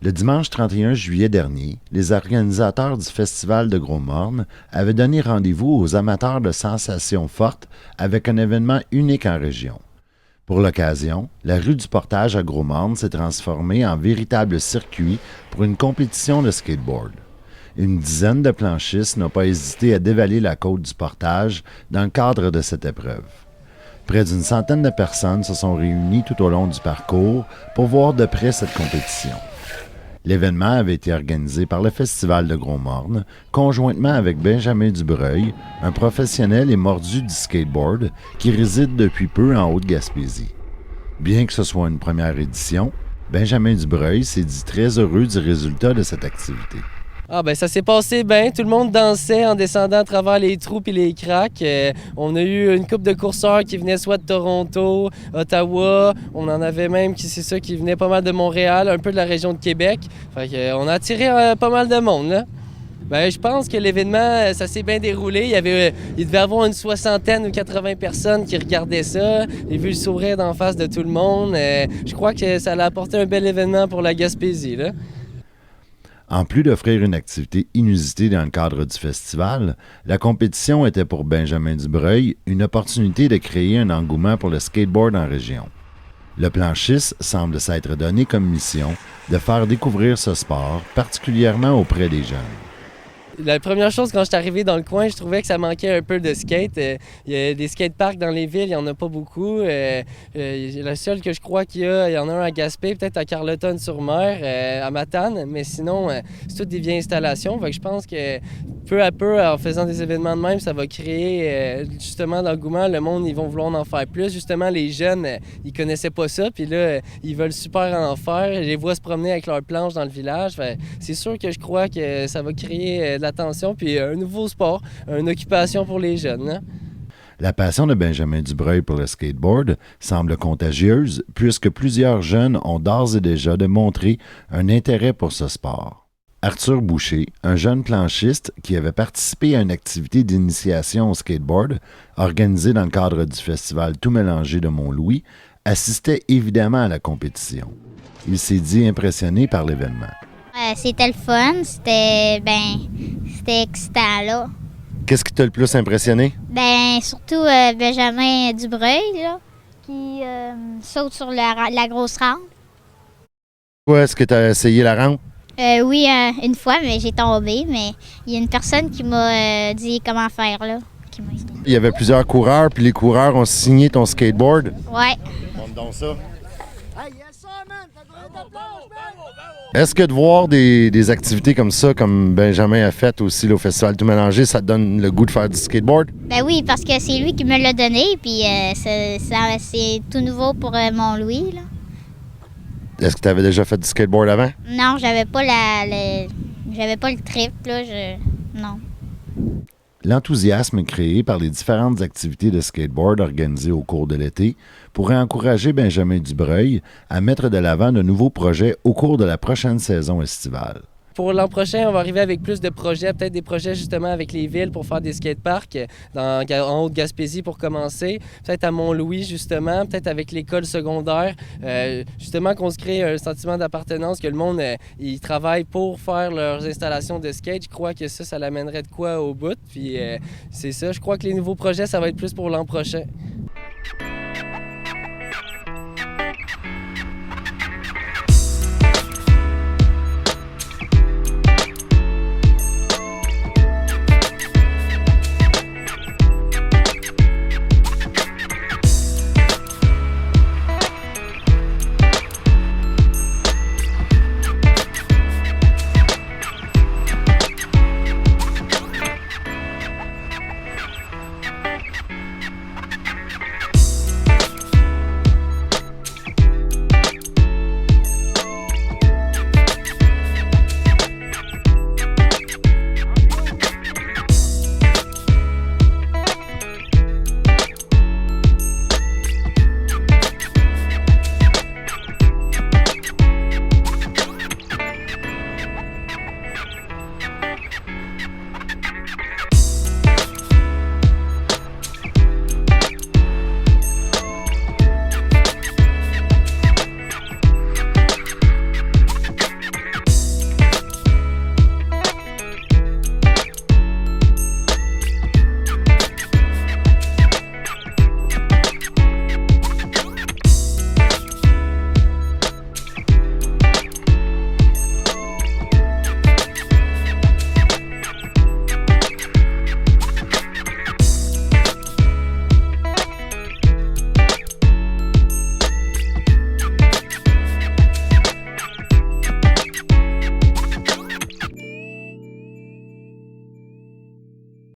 Le dimanche 31 juillet dernier, les organisateurs du Festival de Gros-Morne avaient donné rendez-vous aux amateurs de sensations fortes avec un événement unique en région. Pour l'occasion, la rue du Portage à Gros-Morne s'est transformée en véritable circuit pour une compétition de skateboard. Une dizaine de planchistes n'ont pas hésité à dévaler la côte du Portage dans le cadre de cette épreuve. Près d'une centaine de personnes se sont réunies tout au long du parcours pour voir de près cette compétition. L'événement avait été organisé par le Festival de Gros-Morne, conjointement avec Benjamin Dubreuil, un professionnel et mordu du skateboard qui réside depuis peu en Haute-Gaspésie. Bien que ce soit une première édition, Benjamin Dubreuil s'est dit très heureux du résultat de cette activité. Ça s'est passé bien. Tout le monde dansait en descendant à travers les trous et les craques. On a eu une couple de courseurs qui venaient soit de Toronto, Ottawa. On en avait même qui venaient pas mal de Montréal, un peu de la région de Québec. On a attiré pas mal de monde, là. Je pense que l'événement, ça s'est bien déroulé. Il devait y avoir une 60aine ou 80 personnes qui regardaient ça. J'ai vu le sourire d'en face de tout le monde. Je crois que ça a apporté un bel événement pour la Gaspésie, là. En plus d'offrir une activité inusitée dans le cadre du festival, la compétition était pour Benjamin Dubreuil une opportunité de créer un engouement pour le skateboard en région. Le planchiste semble s'être donné comme mission de faire découvrir ce sport, particulièrement auprès des jeunes. La première chose, quand je suis arrivé dans le coin, je trouvais que ça manquait un peu de skate. Il y a des skateparks dans les villes, il n'y en a pas beaucoup. Le seul que je crois il y en a un à Gaspé, peut-être à Carleton-sur-Mer, à Matane, mais sinon, c'est toutes des vieilles installations. Fait que je pense que peu à peu, en faisant des événements de même, ça va créer justement l'engouement. Le monde, ils vont vouloir en faire plus. Justement, les jeunes, ils connaissaient pas ça, puis là, ils veulent super en faire. Je les vois se promener avec leurs planches dans le village. C'est sûr que je crois que ça va créer de l'attention, puis un nouveau sport, une occupation pour les jeunes, hein? La passion de Benjamin Dubreuil pour le skateboard semble contagieuse puisque plusieurs jeunes ont d'ores et déjà démontré un intérêt pour ce sport. Arthur Boucher, un jeune planchiste qui avait participé à une activité d'initiation au skateboard organisée dans le cadre du festival Tout mélangé de Mont-Louis, assistait évidemment à la compétition. Il s'est dit impressionné par l'événement. C'était le fun, c'était excitant, là. Qu'est-ce qui t'a le plus impressionné? Surtout Benjamin Dubreuil, là, qui saute sur la grosse rampe. Est-ce que tu as essayé la rampe? Oui, une fois, mais j'ai tombé, mais il y a une personne qui m'a dit comment faire, là. Il y avait plusieurs coureurs, puis les coureurs ont signé ton skateboard. Ouais. Montre donc ça. Est-ce que de voir des activités comme ça, comme Benjamin a fait aussi là, au Festival Tout mélangé, ça te donne le goût de faire du skateboard? Oui, parce que c'est lui qui me l'a donné, puis c'est tout nouveau pour Mont-Louis, là. Est-ce que tu avais déjà fait du skateboard avant? Non, j'avais pas j'avais pas le trip, là, non. L'enthousiasme créé par les différentes activités de skateboard organisées au cours de l'été pourrait encourager Benjamin Dubreuil à mettre de l'avant de nouveaux projets au cours de la prochaine saison estivale. Pour l'an prochain, on va arriver avec plus de projets, peut-être des projets justement avec les villes pour faire des skateparks en Haute-Gaspésie pour commencer, peut-être à Mont-Louis justement, peut-être avec l'école secondaire, justement qu'on se crée un sentiment d'appartenance, que le monde il travaille pour faire leurs installations de skate. Je crois que ça l'amènerait de quoi au bout, puis c'est ça. Je crois que les nouveaux projets, ça va être plus pour l'an prochain.